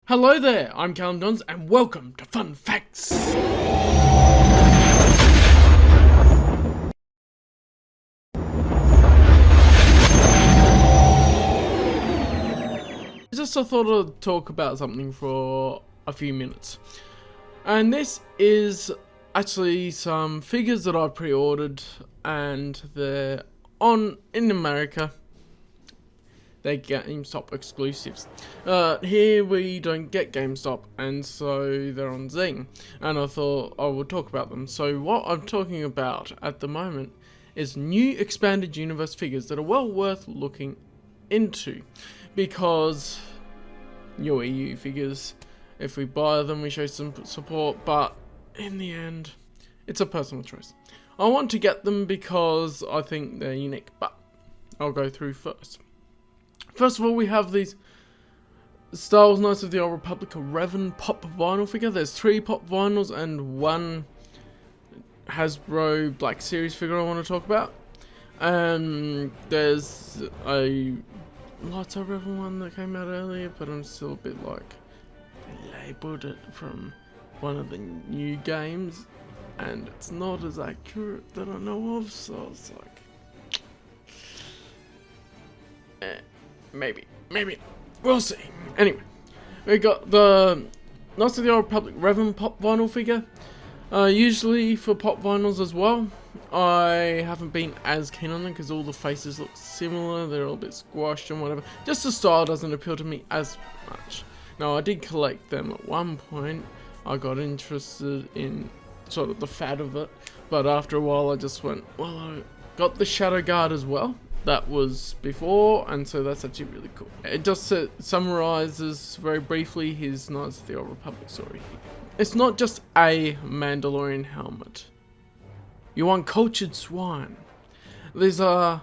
Hello there, I'm Callum and welcome to Fun Facts. I thought I'd talk about something for a few minutes. And this is actually some figures that I pre-ordered and they're in America. They're GameStop exclusives. Here we don't get GameStop, and so they're on Zing. And I thought I would talk about them. So what I'm talking about at the moment is new expanded universe figures that are well worth looking into, because your EU figures, if we buy them, we show some support, but in the end, it's a personal choice. I want to get them because I think they're unique, but I'll go through first. First of all, we have these Star Wars Knights of the Old Republic Revan pop vinyl figure. There's 3 pop vinyls and 1 Hasbro Black Series figure I want to talk about. There's a lightsaber Revan one that came out earlier, but I'm still a bit like, they labelled it from one of the new games, and it's not as accurate that I know of, so it's like, maybe, we'll see. Anyway, we got the Knights of the Old Republic Revan pop vinyl figure. Usually for pop vinyls as well, I haven't been as keen on them because all the faces look similar, they're all a bit squashed and whatever. Just the style doesn't appeal to me as much. Now, I did collect them at one point. I got interested in sort of the fad of it, but after a while I just went, well, I got the Shadow Guard as well. That was before, and so that's actually really cool. It just summarizes very briefly his Knights of the Old Republic story. It's not just a Mandalorian helmet. You uncultured swine. These are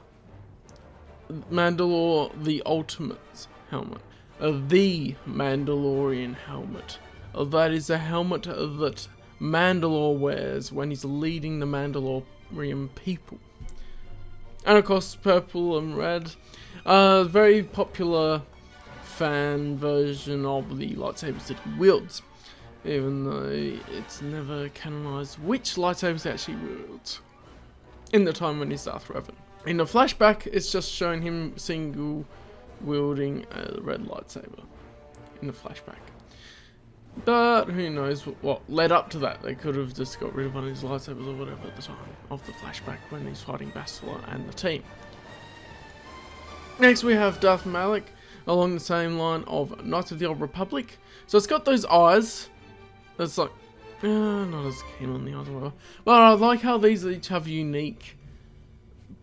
Mandalore the Ultimate helmet. The Mandalorian helmet. That is a helmet that Mandalore wears when he's leading the Mandalorian people. And of course, purple and red. Very popular fan version of the lightsabers that he wields, even though it's never canonized which lightsabers he actually wields in the time when he's Darth Revan. In the flashback, it's just showing him single wielding a red lightsaber in the flashback. But who knows what led up to that. They could have just got rid of one of his lightsabers or whatever at the time of the flashback when he's fighting Bastila and the team. Next we have Darth Maul along the same line of Knights of the Old Republic. So it's got those eyes. That's like, not as keen on the eyes or whatever. But I like how these each have unique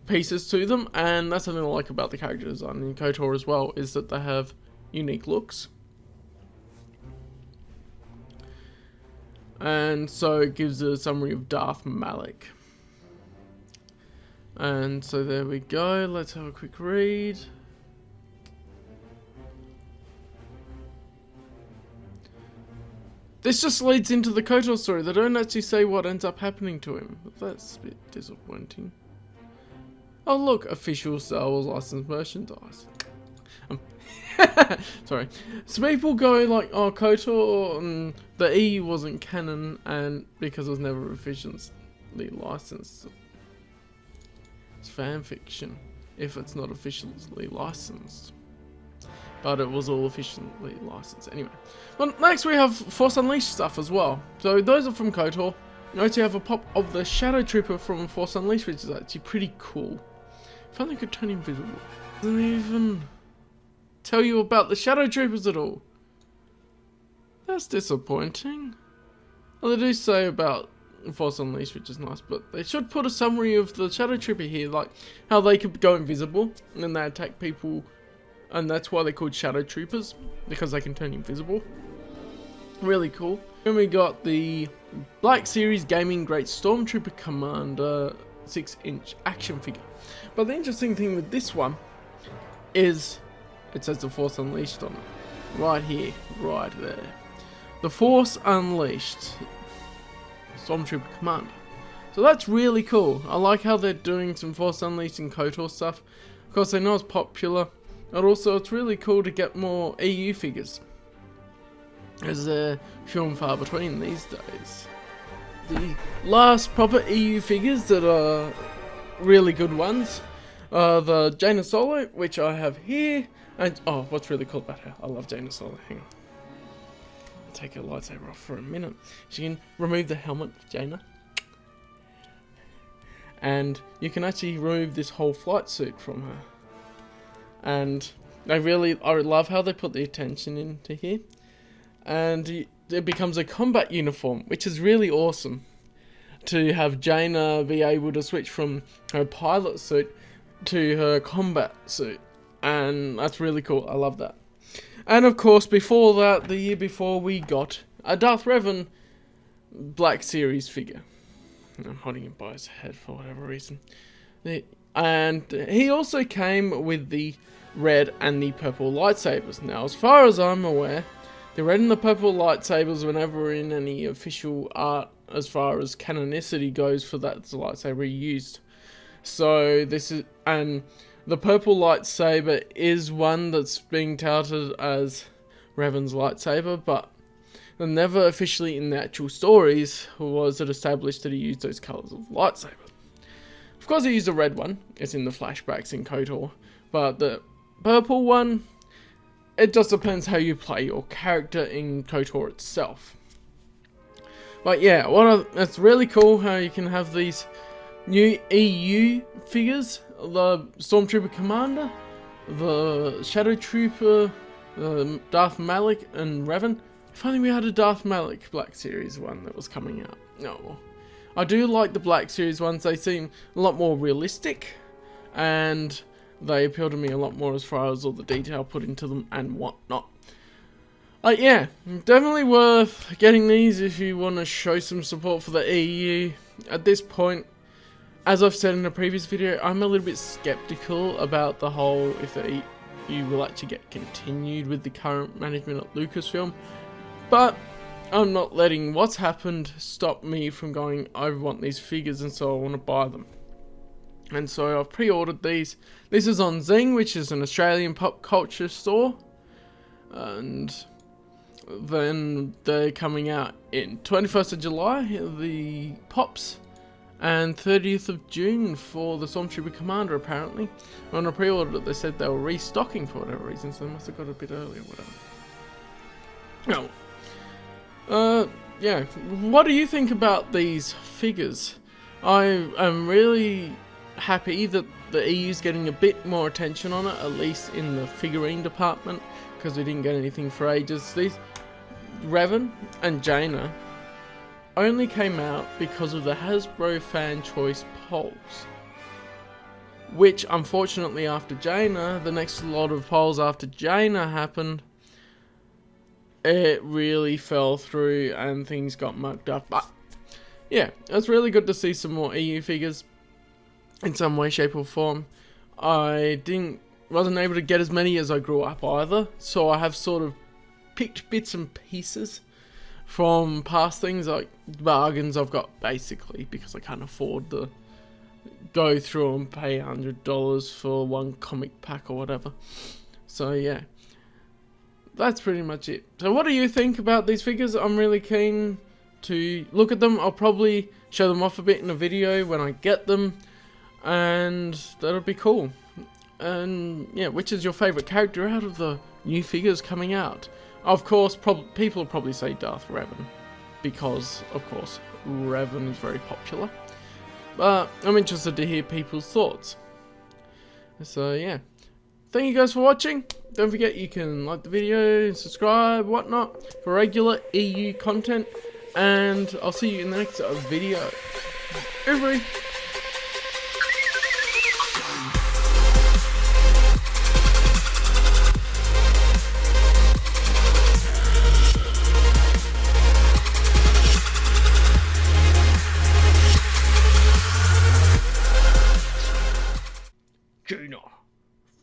pieces to them, and that's something I like about the character design in KOTOR as well, is that they have unique looks. And so it gives a summary of Darth Maul. And so there we go. Let's have a quick read. This just leads into the KOTOR story. They don't actually say what ends up happening to him. That's a bit disappointing. Oh look, official Star Wars licensed merchandise. Sorry. So people go like, oh, KOTOR, the E wasn't canon, and because it was never officially licensed. It's fan fiction if it's not officially licensed. But it was all officially licensed anyway. But next we have Force Unleashed stuff as well. So those are from KOTOR. You actually have a pop of the Shadow Trooper from Force Unleashed, which is actually pretty cool. If only I could turn invisible. Doesn't even tell you about the Shadow Troopers at all. That's disappointing. Well, they do say about Force Unleashed, which is nice, but they should put a summary of the Shadow Trooper here, like how they could go invisible and then they attack people, and that's why they're called Shadow Troopers, because they can turn invisible. Really cool. Then we got the Black Series Gaming Great Stormtrooper Commander 6-inch action figure. But the interesting thing with this one is it says the Force Unleashed on it. Right here, right there. The Force Unleashed Stormtrooper Commander. So that's really cool. I like how they're doing some Force Unleashed and KOTOR stuff. Of course, they know it's popular. But also, it's really cool to get more EU figures. as they're few and far between these days. The last proper EU figures that are really good ones are the Jaina Solo, which I have here, and oh, what's really cool about her, I love Jaina Solo. Hang on, I'll take her lightsaber off for a minute. She can remove the helmet of Jaina, and you can actually remove this whole flight suit from her. And I love how they put the attention into here, and it becomes a combat uniform, which is really awesome to have Jaina be able to switch from her pilot suit to her combat suit, and that's really cool. I love that. And of course, before that, the year before, we got a Darth Revan Black Series figure. I'm holding him by his head for whatever reason. And he also came with the red and the purple lightsabers. Now, as far as I'm aware, the red and the purple lightsabers were never in any official art as far as canonicity goes for that lightsaber used. So and the purple lightsaber is one that's being touted as Revan's lightsaber, but never officially in the actual stories was it established that he used those colours of lightsaber. Of course, he used a red one. It's in the flashbacks in KOTOR, but the purple one, it just depends how you play your character in KOTOR itself. But yeah, it's really cool how you can have these new EU figures, the Stormtrooper Commander, the Shadow Trooper, Darth Malik, and Revan. If only we had a Darth Malik Black Series one that was coming out. No, I do like the Black Series ones. They seem a lot more realistic, and they appeal to me a lot more as far as all the detail put into them and whatnot. Yeah, definitely worth getting these if you want to show some support for the EU. At this point, as I've said in a previous video, I'm a little bit skeptical about the whole if the EU will actually get continued with the current management at Lucasfilm. But I'm not letting what's happened stop me from going, I want these figures and so I want to buy them. And so I've pre-ordered these. This is on Zing, which is an Australian pop culture store. And then they're coming out in 21st of July, the Pops, and 30th of June for the Stormtrooper Commander, apparently. When I pre-ordered it, they said they were restocking for whatever reason, so they must have got a bit early or whatever. Yeah, what do you think about these figures? I am really happy that the EU's getting a bit more attention on it, at least in the figurine department, because we didn't get anything for ages. These Revan and Jaina only came out because of the Hasbro fan choice polls, which unfortunately after Jaina, the next lot of polls after Jaina happened, it really fell through and things got mucked up. But yeah, it's really good to see some more EU figures in some way, shape or form. I wasn't able to get as many as I grew up either, so I have sort of picked bits and pieces from past things, like bargains I've got basically, because I can't afford to go through and pay $100 for one comic pack or whatever. So yeah, that's pretty much it. So what do you think about these figures? I'm really keen to look at them. I'll probably show them off a bit in a video when I get them, and that'll be cool. And yeah, which is your favourite character out of the new figures coming out? Of course, people will probably say Darth Revan, because of course Revan is very popular. But I'm interested to hear people's thoughts. So yeah, thank you guys for watching. Don't forget you can like the video, subscribe, whatnot, for regular EU content. And I'll see you in the next video. Everybody. Jaina,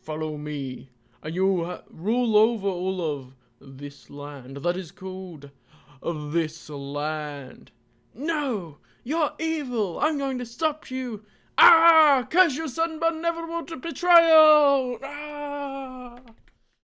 follow me, and you'll rule over all of this land that is called this land. No, you're evil. I'm going to stop you. Ah, curse your sudden but inevitable betrayal. Ah.